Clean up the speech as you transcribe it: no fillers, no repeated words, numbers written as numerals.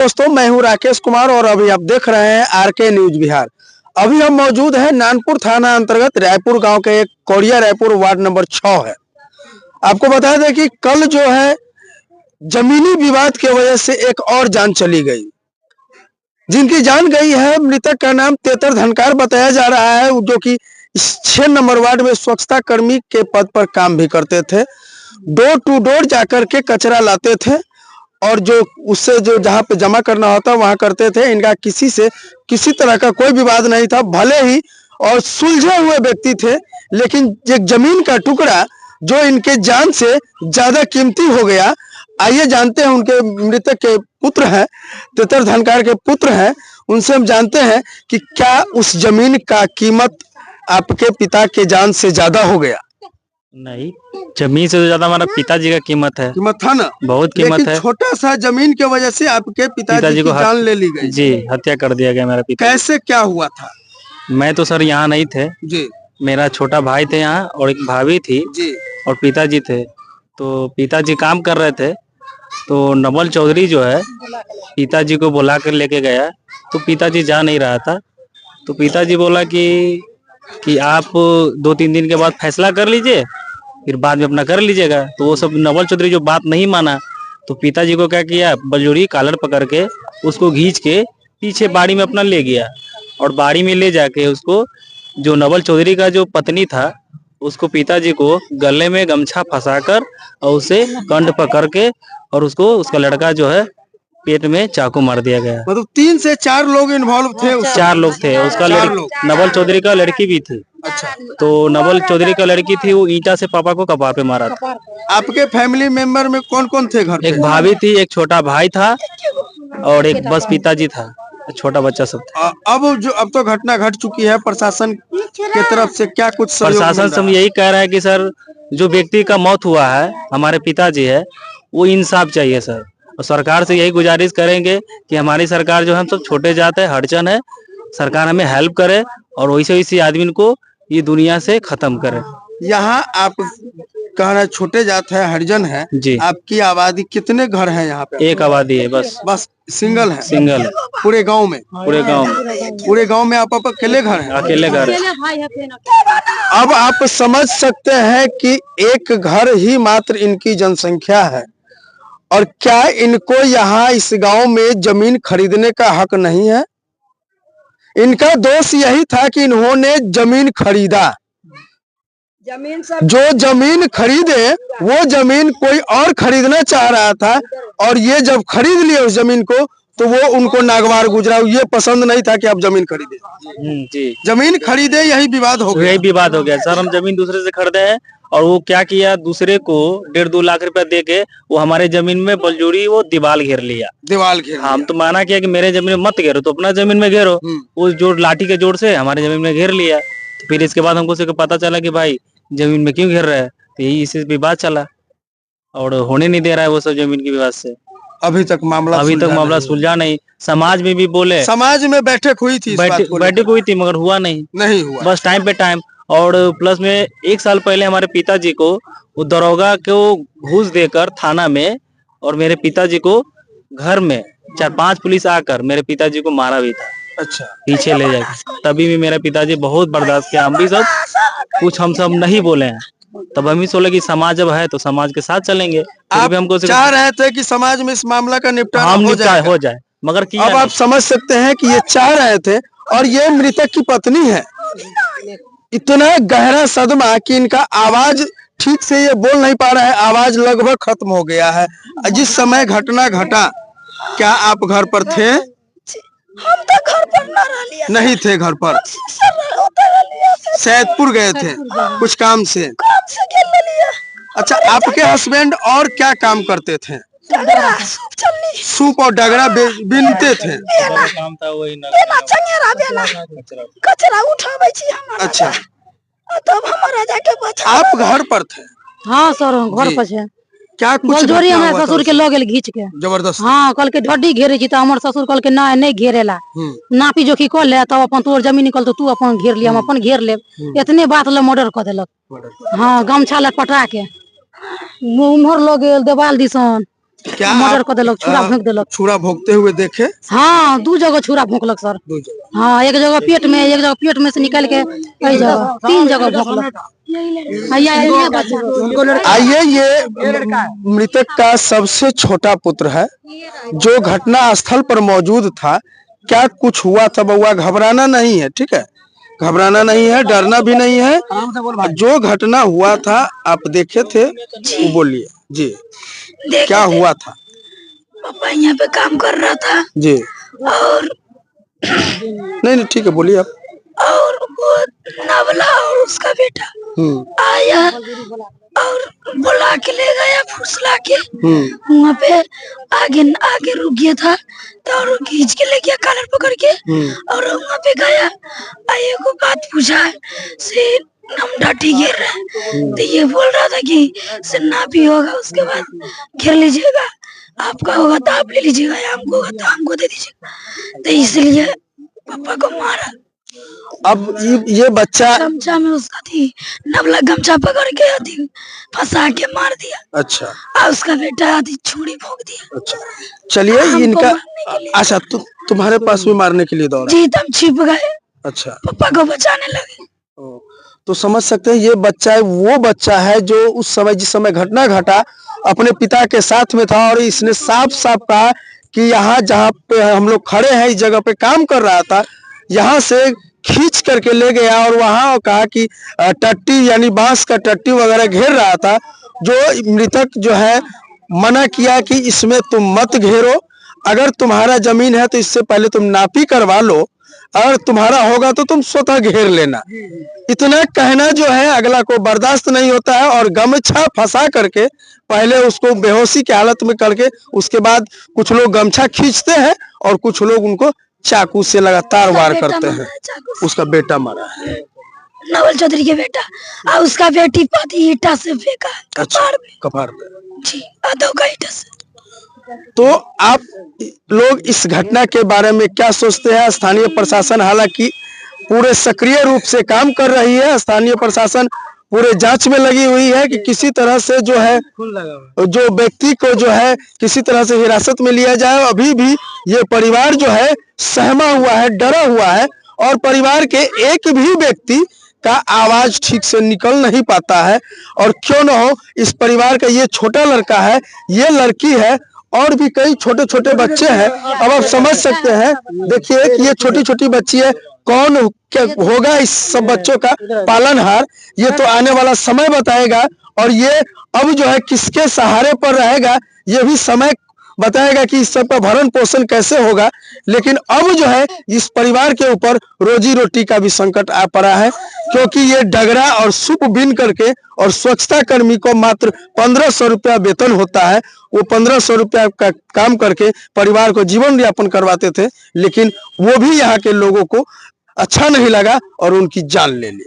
दोस्तों, मैं हूं राकेश कुमार और अभी आप देख रहे हैं आरके न्यूज बिहार। अभी हम मौजूद हैं नानपुर थाना अंतर्गत रायपुर गांव के एक कोड़िया रायपुर वार्ड नंबर 6 है। आपको बता दें कि कल जो है जमीनी विवाद की वजह से एक और जान चली गई। जिनकी जान गई है, मृतक का नाम तेतर धनकार बताया जा रहा है, जो कि 6 नंबर वार्ड में स्वच्छता कर्मी के पद पर काम भी करते थे। डोर टू डोर जाकर के कचरा लाते थे और जो उससे जो जहाँ पे जमा करना होता वहां करते थे। इनका किसी से किसी तरह का कोई विवाद नहीं था, भले ही और सुलझे हुए व्यक्ति थे, लेकिन एक जमीन का टुकड़ा जो इनके जान से ज्यादा कीमती हो गया। आइए जानते हैं, उनके मृतक के पुत्र हैं, तेतर धनकार के पुत्र हैं, उनसे हम जानते हैं कि क्या उस जमीन का कीमत आपके पिता के जान से ज्यादा हो गया। नहीं, जमीन से तो ज्यादा हमारा पिताजी का कीमत था ना, बहुत कीमत है। छोटा सा जमीन की वजह से आपके पिताजी की जान ले ली गई। जी, हत्या कर दिया गया मेरा पिता। कैसे क्या हुआ था? मैं तो सर यहाँ नहीं थे जी, मेरा छोटा भाई थे यहाँ और एक भाभी थी जी, और पिताजी थे। तो पिताजी काम कर रहे थे, तो नवल चौधरी जो है पिताजी को बुला कर लेके गया। तो पिताजी जा नहीं रहा था, तो पिताजी बोला कि आप 2-3 दिन के बाद फैसला कर लीजिए, फिर बाद में अपना कर लीजिएगा। तो वो सब नवल चौधरी जो बात नहीं माना, तो पिताजी को क्या किया, बलजोरी कॉलर पकड़ के उसको खींच के पीछे बाड़ी में अपना ले गया और बाड़ी में ले जाके उसको, जो नवल चौधरी का जो पत्नी था, उसको पिताजी को गले में गमछा फंसाकर और उसे कंठ पकड़ के और उसको उसका लड़का जो है पेट में चाकू मार दिया गया। मतलब 3 से 4 लोग इन्वॉल्व थे। 4 लोग थे, उसका नवल चौधरी का लड़की भी थी। अच्छा, तो नवल चौधरी का लड़की थी, वो ईंटा से पापा को कपार पे मारा था। आपके फैमिली मेंबर में कौन कौन थे घर पे? एक भाभी थी, एक छोटा भाई था और एक बस पिताजी था, छोटा बच्चा सब था। अब तो घटना घट चुकी है, प्रशासन की तरफ से क्या कुछ प्रशासन से यही कह रहा है कि सर, जो व्यक्ति का मौत हुआ है, हमारे पिताजी है, वो इंसाफ चाहिए सर। और सरकार से यही गुजारिश करेंगे कि हमारी सरकार जो है, हम सब छोटे जात है, हड़चन है, सरकार हमें हेल्प करे और वैसे आदमी को ये दुनिया से खत्म करे। यहाँ आप कहना छोटे जात है, हरिजन है जी। आपकी आबादी कितने घर हैं यहाँ पे? एक आबादी है बस सिंगल है? सिंगल है पूरे गांव में? पूरे गांव में आप अकेले घर हैं? अकेले घर है। अब आप समझ सकते हैं कि एक घर ही मात्र इनकी जनसंख्या है और क्या इनको यहाँ इस गांव में जमीन खरीदने का हक नहीं है? इनका दोष यही था कि इन्होंने जमीन खरीदा। जो जमीन खरीदे वो जमीन कोई और खरीदना चाह रहा था और ये जब खरीद लिए उस जमीन को, तो वो उनको नागवार गुजरा। ये पसंद नहीं था कि आप जमीन खरीदे। जी, जमीन खरीदे, यही विवाद हो गया। यही विवाद हो गया सर। हम जमीन दूसरे से खरीदे हैं और वो क्या किया, दूसरे को 1.5-2 लाख रुपया दे के वो हमारे जमीन में बलजोरी वो दीवार घेर लिया। हम तो माना किया कि मेरे जमीन में मत घेरो, तो अपना जमीन में घेरो। उस जोड़ लाठी के जोड़ से हमारे जमीन में घेर लिया। तो फिर इसके बाद हमको पता चला कि भाई जमीन में क्यों घेर रहा है, तो यही इससे विवाद चला और होने नहीं दे रहा है वो सब जमीन के विवाद से। अभी तक मामला सुलझा नहीं। समाज में भी बोले, समाज में बैठक हुई थी, बैठक हुई थी, मगर हुआ नहीं हुआ, बस टाइम पे टाइम। और प्लस में 1 साल पहले हमारे पिताजी को वो दरोगा को घूस देकर थाना में और मेरे पिताजी को घर में 4-5 पुलिस आकर मेरे पिताजी को मारा भी था। अच्छा, पीछे ले जाकर। तभी भी मेरा पिताजी बहुत बर्दाश्त किया। हम भी सब कुछ हम सब नहीं बोले हैं, तब हम ही सोचे कि समाज जब है तो समाज के साथ चलेंगे। आप हमको चाह रहे थे कि समाज में इस मामला का निपटारा हो जाए, मगर अब आप समझ सकते हैं कि ये चाह रहे थे और ये मृतक की पत्नी है। इतना गहरा सदमा कि इनका आवाज ठीक से ये बोल नहीं पा रहा है, आवाज लगभग खत्म हो गया है। जिस समय घटना घटा, क्या आप घर पर थे? हम तो घर पर नहीं थे, घर पर सैदपुर गए थे कुछ काम से। अच्छा, आपके हस्बैंड और क्या काम करते थे? सूप और डगरा बीनते थे। कचरा उठावे छी हमारा। अच्छा, तब हमारा जाके बचा। आप घर पर थे? हाँ सर, घर पर छे। क्या कुछ बलजोरी हमारे ससुर के लगे घींच के जबरदस्त? हाँ, कल के ढड्डी घेरे छी, हमारे ससुर कल के नहीं घेरेला, नापी जोखी कर ले, तब अपन तोर जमीन निकल तो तू अपन घेर लिया, हम अपन घेर ले। इतने बात ले मर्डर कर देलक। हाँ, गमछा ले पटा के उम्हर लोग देवाल दिसन क्या मर्डर कर देलक, छुरा भोंक देलक। छुरा भोगते हुए देखे? हाँ 2 जगह छुरा भोंकलक सर। 2 जगह। हाँ एक जगह पेट में, एक जगह पेट में से निकाल के कई जगह 3 जगह भोंकलक। आइए, ये मृतक का सबसे छोटा पुत्र है जो घटना स्थल पर मौजूद था। क्या कुछ हुआ था बउआ? घबराना नहीं है, ठीक है, घबराना नहीं है, डरना भी नहीं है। जो घटना हुआ था आप देखे थे, वो बोलिए जी, क्या हुआ था? पापा यहाँ पे काम कर रहा था जी और नहीं ठीक है, बोलिए आप। और वो नवला और उसका बेटा आया और बुला के ले गया, फुसला के वहाँ पे आगे आगे रुक गया था तो और खींच के ले गया कॉलर पकड़ के और वहाँ पे गया। आये को बात पूछा से हम डाटी घेर रहे हैं, तो ये बोल रहा था कि से ना भी होगा उसके बाद घेर लीजिएगा, आपका होगा तो आप ले लीजिएगा, हमको होगा तो हमको दे दीजिएगा, तो इसलिए पापा को मारा। अब ये बच्चा गमछा में उसका थी, नवला गमछा पकड़ के आती फंसा के मार दिया। अच्छा, और उसका बेटा आधी छुरी भोंक दिया। अच्छा चलिए, इनका अच्छा तुम्हारे पास भी मारने के लिए दौड़ा? जी, तब छिप गए, अच्छा, पापा को बचाने लगे। तो समझ सकते हैं ये बच्चा है, वो बच्चा है जो उस समय, जिस समय घटना घटा, अपने पिता के साथ में था और इसने साफ साफ कहा कि यहाँ जहाँ पे हम लोग खड़े हैं, इस जगह पे काम कर रहा था, यहाँ से खींच करके ले गया और वहाँ कहा कि टट्टी यानी बांस का टट्टी वगैरह घेर रहा था। जो मृतक जो है मना किया कि इसमें तुम मत घेरो, अगर तुम्हारा जमीन है तो इससे पहले तुम नापी करवा लो, अगर तुम्हारा होगा तो तुम स्वतः घेर लेना। इतना कहना जो है अगला को बर्दाश्त नहीं होता है और गमछा फंसा करके पहले उसको बेहोशी की हालत में करके उसके बाद कुछ लोग गमछा खींचते हैं और कुछ लोग उनको चाकू से लगातार वार करते हैं। उसका बेटा मरा है, नवल चौधरी के बेटा, और उसका बेटी पति ईटा से फेंका है कपार में। कपार पे जी, आधो का ईटा से। तो आप लोग इस घटना के बारे में क्या सोचते हैं? स्थानीय प्रशासन हालांकि पूरे सक्रिय रूप से काम कर रही है, स्थानीय प्रशासन पूरे जांच में लगी हुई है कि किसी तरह से जो है जो व्यक्ति को जो है किसी तरह से हिरासत में लिया जाए। अभी भी ये परिवार जो है सहमा हुआ है, डरा हुआ है और परिवार के एक भी व्यक्ति का आवाज ठीक से निकल नहीं पाता है। और क्यों न हो, इस परिवार का ये छोटा लड़का है, ये लड़की है और भी कई छोटे छोटे बच्चे हैं। अब आप समझ सकते हैं, देखिए कि ये छोटी छोटी बच्ची है, कौन क्या होगा इस सब बच्चों का पालनहार, ये तो आने वाला समय बताएगा। और ये अब जो है किसके सहारे पर रहेगा, ये भी समय बताएगा कि इस सब का भरण पोषण कैसे होगा। लेकिन अब जो है इस परिवार के ऊपर रोजी रोटी का भी संकट आ पड़ा है, क्योंकि ये डगरा और सूप बीन करके और स्वच्छता कर्मी को मात्र 1500 रुपया वेतन होता है। वो 1500 रुपया का काम करके परिवार को जीवन यापन करवाते थे, लेकिन वो भी यहाँ के लोगों को अच्छा नहीं लगा और उनकी जान ले ली।